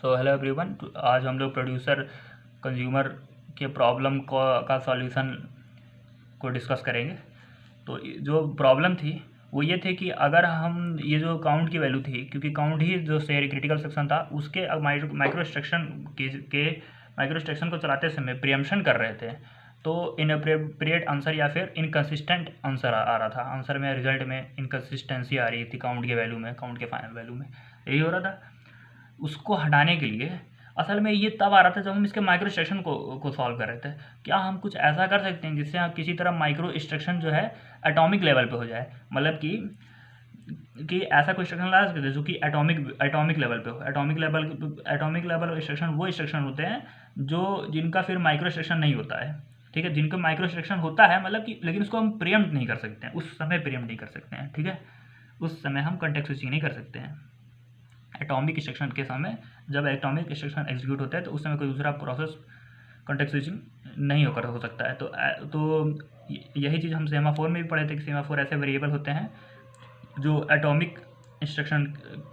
So hello everyone, आज हम लोग प्रोड्यूसर कंज्यूमर के प्रॉब्लम का सॉल्यूशन को डिस्कस करेंगे। तो जो प्रॉब्लम थी वो ये थी कि अगर हम ये जो काउंट की वैल्यू थी, क्योंकि काउंट ही जो शेयर क्रिटिकल सेक्शन था उसके माइक्रो एक्सट्रैक्शन को चलाते समय प्रियम्पशन कर रहे थे, तो इनअप्रोप्रिएट आंसर या फिर इनकन्सिस्टेंट आंसर आ रहा था। आंसर में रिजल्ट में इनकन्सिस्टेंसी आ रही थी काउंट के वैल्यू में, काउंट के फाइनल वैल्यू में यही हो रहा था। उसको हटाने के लिए असल में ये तब आ रहा था जब हम इसके माइक्रो एक्सट्रैक्शन को सॉल्व कर रहे थे। क्या हम कुछ ऐसा कर सकते हैं जिससे हम किसी तरह माइक्रो एक्सट्रैक्शन जो है एटॉमिक लेवल पे हो जाए, मतलब कि ऐसा कोई एक्सट्रैक्शन ला सकते हैं जो कि एटॉमिक लेवल पे हो। एटॉमिक लेवल एक्सट्रैक्शन वो एक्सट्रैक्शन होते हैं जिनका फिर माइक्रो एक्सट्रैक्शन नहीं होता है, ठीक है। जिनका माइक्रो एक्सट्रैक्शन होता है मतलब कि, लेकिन उसको हम प्रीएम्प्ट नहीं कर सकते हैं, उस समय प्रीएम्प्ट नहीं कर सकते हैं, ठीक है। उस समय हम कॉन्टेक्स्ट स्विचिंग नहीं कर सकते हैं। एटॉमिक एक्सट्रैक्शन के समय जब एटॉमिक एक्सट्रैक्शन एग्जीक्यूट होता है तो उस समय कोई दूसरा प्रोसेस कॉन्टेक्स्ट स्विचिंग नहीं हो सकता है। तो यही चीज़ हम सेमाफोर में भी पढ़े थे कि सेमाफोर ऐसे वेरिएबल होते हैं जो एटॉमिक इंस्ट्रक्शन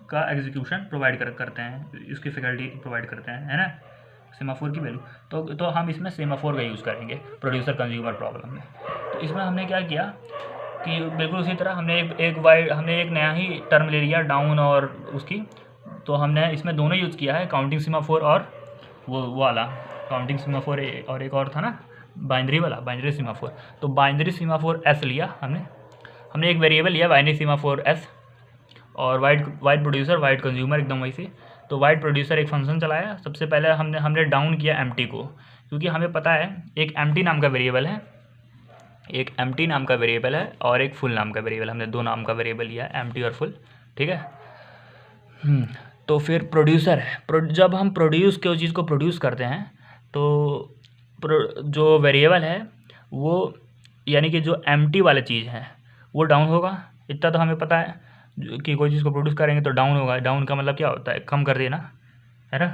का एग्जीक्यूशन प्रोवाइड करते हैं, इसकी फैकल्टी प्रोवाइड करते हैं, है ना, सेमाफोर की वैल्यू। तो हम इसमें सेमाफोर का यूज़ करेंगे प्रोड्यूसर कंज्यूमर प्रॉब्लम में। तो इसमें हमने क्या किया कि बिल्कुल उसी तरह हमने एक नया ही टर्म ले लिया डाउन और उसकी। तो हमने इसमें दोनों यूज़ किया है, काउंटिंग सीमाफोर और वो वाला काउंटिंग सीमाफोर, और एक और था ना बाइनरी सीमाफोर। तो बाइनरी सीमाफोर एस लिया हमने एक वेरिएबल लिया बाइनरी सीमाफोर एस, और वाइड प्रोड्यूसर वाइड कंज्यूमर एकदम वैसे। तो वाइड प्रोड्यूसर एक फंक्शन चलाया। सबसे पहले हमने डाउन किया एम्प्टी को, क्योंकि हमें पता है एक एम्प्टी नाम का वेरिएबल है, और एक फुल नाम का वेरिएबल। हमने दो नाम का वेरिएबल लिया, एम्प्टी और फुल, ठीक है। तो फिर प्रोड्यूसर है, जब हम प्रोड्यूस कोई चीज़ को प्रोड्यूस करते हैं तो जो वेरिएबल है वो, यानी कि जो एम्प्टी वाली चीज़ है वो डाउन होगा। इतना तो हमें पता है कि कोई चीज़ को प्रोड्यूस करेंगे तो डाउन होगा। डाउन का मतलब क्या होता है, कम कर देना, है ना।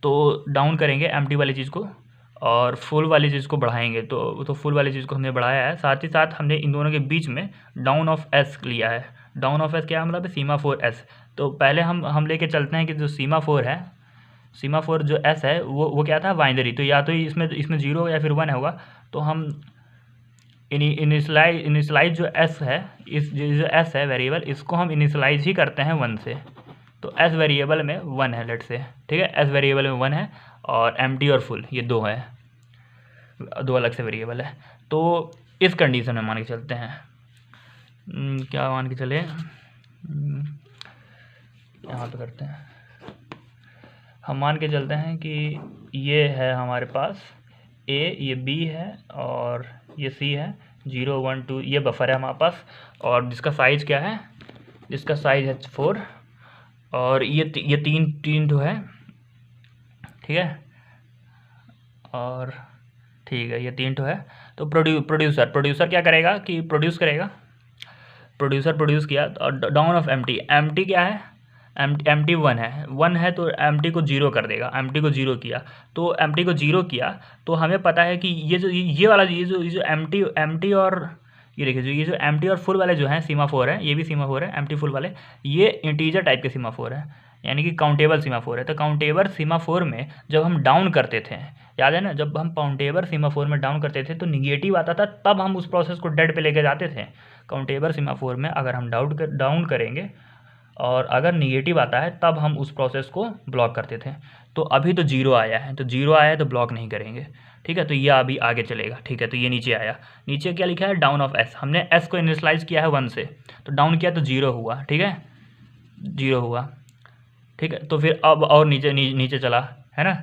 तो डाउन करेंगे एम्प्टी वाली चीज़ को और फुल वाली चीज़ को बढ़ाएंगे। तो फुल वाली चीज़ को हमने बढ़ाया है। साथ ही साथ हमने इन दोनों के बीच में डाउन ऑफ एस लिया है। डाउन ऑफ एस क्या मतलब है, सीमाफोर एस। तो पहले हम लेके चलते हैं कि जो सीमाफोर जो एस है वो क्या था, बाइनरी। तो या तो इसमें 0 या फिर 1 होगा। तो हम इनिशलाइज जो एस है, जो एस है वेरिएबल, इसको हम इनिशलाइज ही करते हैं 1 से। तो एस वेरिएबल में 1 है, लेट से, ठीक है। एस वेरिएबल में 1 है और एम्प्टी और फुल ये 2 है, 2 अलग से वेरिएबल है। तो इस कंडीशन में मान के चलते हैं, क्या मान के चले, यहाँ पे करते हैं, हम मान के चलते हैं कि ये है हमारे पास ए, ये बी है और ये सी है, 0 1 2 ये बफर है हमारे पास। और जिसका साइज क्या है, जिसका साइज है 4, और ये तीन तो है, ठीक है। और ठीक है, ये 3 तो है। तो प्रोड्यूसर क्या करेगा कि प्रोड्यूस किया। और डाउन ऑफ एम्प्टी क्या है, एम्प्टी 1 है तो एम्प्टी को 0 कर देगा। एम्प्टी को 0 किया तो तो हमें पता है कि ये वाला जो एम्प्टी और ये देखिए, ये जो एम्प्टी और फुल वाले जो हैं सीमाफोर है, ये भी सीमाफोर है, एम्प्टी फुल वाले, ये इंटीजर टाइप के सीमाफोर है, यानी कि काउंटेबल सीमाफोर है। तो काउंटेबल सीमाफोर में जब हम डाउन करते थे, याद है ना, जब हम काउंटेबल सीमाफोर में डाउन करते थे तो निगेटिव आता था, तब हम उस प्रोसेस को डेड पे लेके जाते थे। काउंटेबल सीमाफोर में अगर हम डाउन करेंगे और अगर निगेटिव आता है तब हम उस प्रोसेस को ब्लॉक करते थे। तो अभी तो 0 आया है, तो ब्लॉक नहीं करेंगे, ठीक है। तो ये अभी आगे चलेगा, ठीक है। तो ये नीचे आया, नीचे क्या लिखा है, डाउन ऑफ एस। हमने एस को इनिशियलाइज किया है 1 से, तो डाउन किया तो 0 हुआ, ठीक है, 0 हुआ, ठीक है। तो फिर अब और नीचे चला, है ना,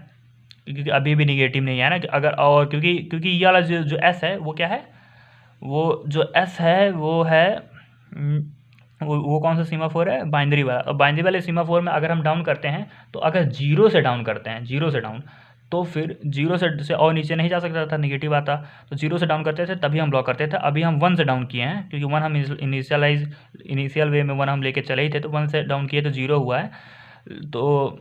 क्योंकि अभी भी निगेटिव नहीं है ना। अगर और क्योंकि ये वाला जो एस है वो क्या है, वो जो एस है वो है वो कौन सा सीमाफोर है, बाइनरी वाला। और बाइनरी वाले सीमाफोर में अगर हम डाउन करते हैं तो अगर 0 से डाउन करते हैं, 0 से डाउन, तो फिर 0 से और नीचे नहीं जा सकता था, निगेटिव आता। तो 0 से डाउन करते थे तभी हम ब्लॉक करते थे। अभी हम 1 से डाउन किए हैं, क्योंकि 1 हम इनिशियल वे में 1 हम लेके चले ही थे, तो 1 से डाउन किए तो 0 हुआ है। तो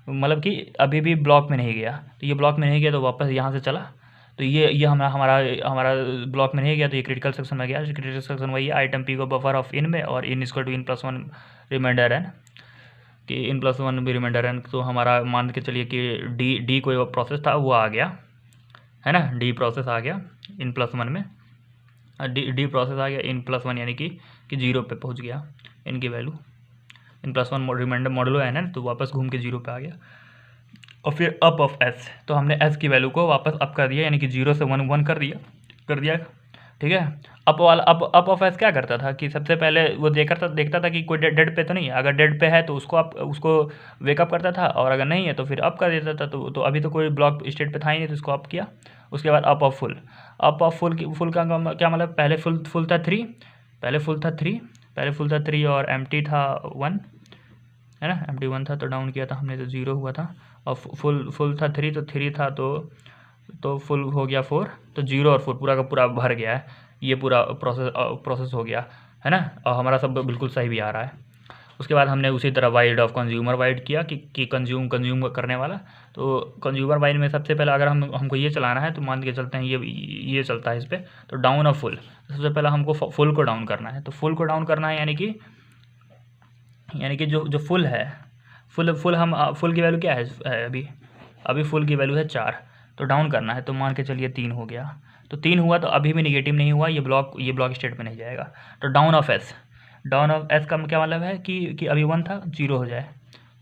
मतलब कि अभी भी ब्लॉक में नहीं गया। तो ये ब्लॉक में नहीं गया तो वापस यहाँ से चला, तो ये हमारा ब्लॉक में नहीं गया, तो ये क्रिटिकल सेक्शन में गया। क्रिटिकल सेक्शन वही है, आइटम पी को बफर ऑफ इन में, और in equal to in plus 1 reminder है। कि इन प्लस वन भी रिमाइंडर है, तो हमारा मान के चलिए कि डी कोई प्रोसेस था वो आ गया, है ना, डी प्रोसेस आ गया इन प्लस वन में, डी प्रोसेस आ गया इन प्लस वन, यानी कि 0 पे पहुंच गया इनकी value, n plus one remainder modulo n है, तो वापस घूम के 0 पे आ गया। और फिर अप ऑफ एस, तो हमने एस की वैल्यू को वापस अप कर दिया, यानी कि 0 से 1 कर दिया, ठीक है। अप ऑफ एस क्या करता था कि सबसे पहले वो देखता था कि कोई डेड पे तो नहीं है, अगर डेड पे है तो उसको वेकअप करता था, और अगर नहीं है तो फिर अप कर देता था। तो अभी तो कोई ब्लॉक स्टेट पे था ही नहीं, तो उसको अप किया। उसके बाद अप ऑफ फुल का क्या मतलब, पहले फुल था 3, पहले फुल था 3 और एम्प्टी था 1, है ना, एम्प्टी 1 था, तो डाउन किया था हमने तो 0 हुआ था। और फुल था 3, तो 3 था तो फुल हो गया 4, तो 0 और 4 पूरा का पूरा भर गया है, ये पूरा प्रोसेस हो गया, है ना, और हमारा सब बिल्कुल सही भी आ रहा है। उसके बाद हमने उसी तरह वाइड ऑफ कंज्यूमर वाइड किया कि कंज्यूम करने वाला। तो कंज्यूमर वाइड में सबसे पहले अगर हमको ये चलाना है, तो मान के चलते हैं ये चलता है इस पर, तो डाउन ऑफ फुल, सबसे पहले हमको फुल को डाउन करना है। तो फुल को डाउन करना है, यानी कि जो फुल है, फुल की वैल्यू क्या है अभी फुल की वैल्यू है 4, तो डाउन करना है, तो मान के चलिए 3 हो गया। तो 3 हुआ तो अभी भी नेगेटिव नहीं हुआ, ये ब्लॉक स्टेट में नहीं जाएगा। तो डाउन ऑफ एस का क्या मतलब है कि अभी 1 था, 0 हो जाए,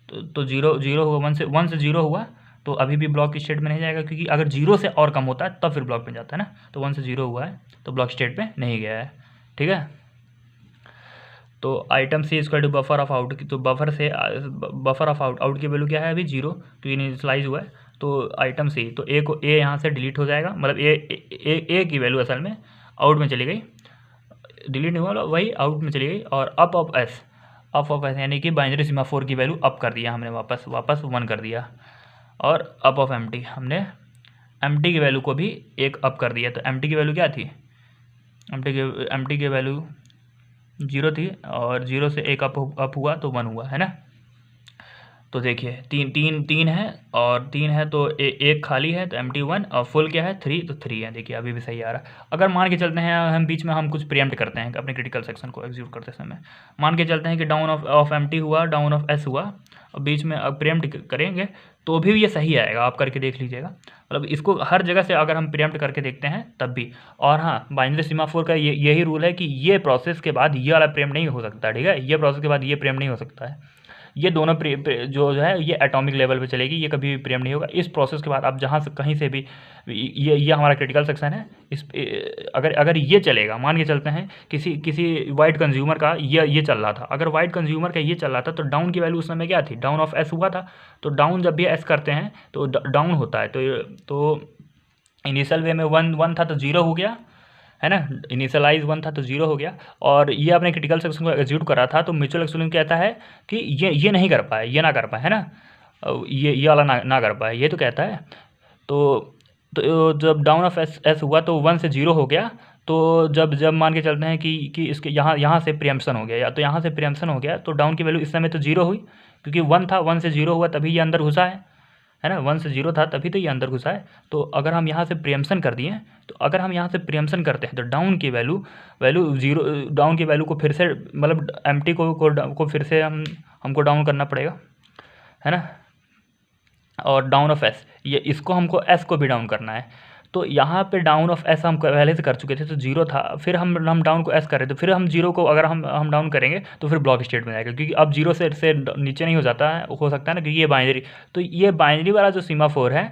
तो 0 हुआ, 1 से 0 हुआ, तो अभी भी ब्लॉक स्टेट में नहीं जाएगा, क्योंकि अगर 0 से और कम होता है तब फिर ब्लॉक में जाता है ना। तो 1 से 0 हुआ है तो ब्लॉक स्टेट में नहीं गया है, ठीक है। तो item C equal to buffer of out, तो बफर ऑफ आउट की वैल्यू क्या है अभी 0, क्योंकि इनिशियलाइज हुआ है। तो आइटम सी, तो ए यहाँ से डिलीट हो जाएगा, मतलब ए की वैल्यू असल में आउट में चली गई, डिलीट नहीं हुआ, वही आउट में चली गई। और अप ऑफ एस यानी कि बाइनरी सीमाफोर की वैल्यू अप कर दिया हमने, वापस 1 कर दिया। और अप ऑफ एम्प्टी, हमने एम्प्टी की वैल्यू को भी 1 अप कर दिया। तो एम्प्टी की वैल्यू क्या थी, एम्प्टी की वैल्यू 0 थी, और 0 से 1 अप हुआ तो 1 हुआ, है ना। तो देखिए 3 है, और 3 है तो एक खाली है, तो एम्प्टी 1, और फुल क्या है 3, तो 3 है। देखिए अभी भी सही आ रहा है। अगर मान के चलते हैं हम बीच में हम कुछ प्रीएम्प्ट करते हैं अपने क्रिटिकल सेक्शन को एग्जीक्यूट करते समय, मान के चलते हैं कि डाउन ऑफ एम्प्टी हुआ, डाउन ऑफ एस हुआ, और बीच में अब प्रीएम्प्ट करेंगे तो भी ये सही आएगा, आप करके देख लीजिएगा। मतलब इसको हर जगह से अगर हम प्रीएम्प्ट करके देखते हैं तब भी। और हाँ, बाइनरी सीमाफोर का यही रूल है कि ये प्रोसेस के बाद ये वाला प्रीएम्प्ट नहीं हो सकता, ठीक है, ये प्रोसेस के बाद ये प्रीएम्प्ट नहीं हो सकता है। ये दोनों जो है ये एटॉमिक लेवल पे चलेगी, ये कभी भी प्रीएम्प्ट नहीं होगा। इस प्रोसेस के बाद आप जहाँ से कहीं से भी, ये हमारा क्रिटिकल सेक्शन है, इस अगर ये चलेगा, मान के चलते हैं किसी वाइड कंज्यूमर का ये चल रहा था, अगर वाइड कंज्यूमर का ये चल रहा था, तो डाउन की वैल्यू उस समय क्या थी, डाउन ऑफ एस हुआ था। तो डाउन जब भी एस करते हैं तो डाउन होता है, तो इनिशियल वे में 1 था तो 0 हो गया, है ना, इनिशियलाइज 1 था तो 0 हो गया। और ये अपने क्रिटिकल सेक्शन को एग्जीक्यूट कर रहा था, तो म्यूचुअल एक्सक्लूजन कहता है कि ये नहीं कर पाए, ये ना कर पाए, है ना, ये वाला ना कर पाए, ये तो कहता है। तो जब डाउन ऑफ एस हुआ तो 1 से 0 हो गया। तो जब मान के चलते हैं कि इसके यहाँ से प्रीएम्प्शन हो गया, या तो यहाँ से प्रीएम्प्शन हो गया, तो डाउन की वैल्यू इस समय तो 0 हुई, क्योंकि 1 था, 1 से 0 हुआ तभी ये अंदर घुसा है ना, 1 से 0 था तभी तो ये अंदर घुसा है। तो अगर हम यहाँ से प्रीएम्प्शन कर दिए, तो अगर हम यहाँ से प्रीएम्प्शन करते हैं तो डाउन की वैल्यू 0, डाउन की वैल्यू को फिर से, मतलब एम्प्टी को फिर से हमको डाउन करना पड़ेगा, है ना। और डाउन ऑफ एस, ये इसको हमको एस को भी डाउन करना है। तो यहाँ पे डाउन ऑफ एस हम पहले से कर चुके थे, तो 0 था, फिर हम डाउन को एस कर रहे थे, फिर हम 0 को अगर हम डाउन करेंगे तो फिर ब्लॉक स्टेट में जाएगा, क्योंकि अब 0 से नीचे नहीं हो सकता है ना, क्योंकि ये बाइनरी, तो ये बाइनरी वाला जो सीमाफोर है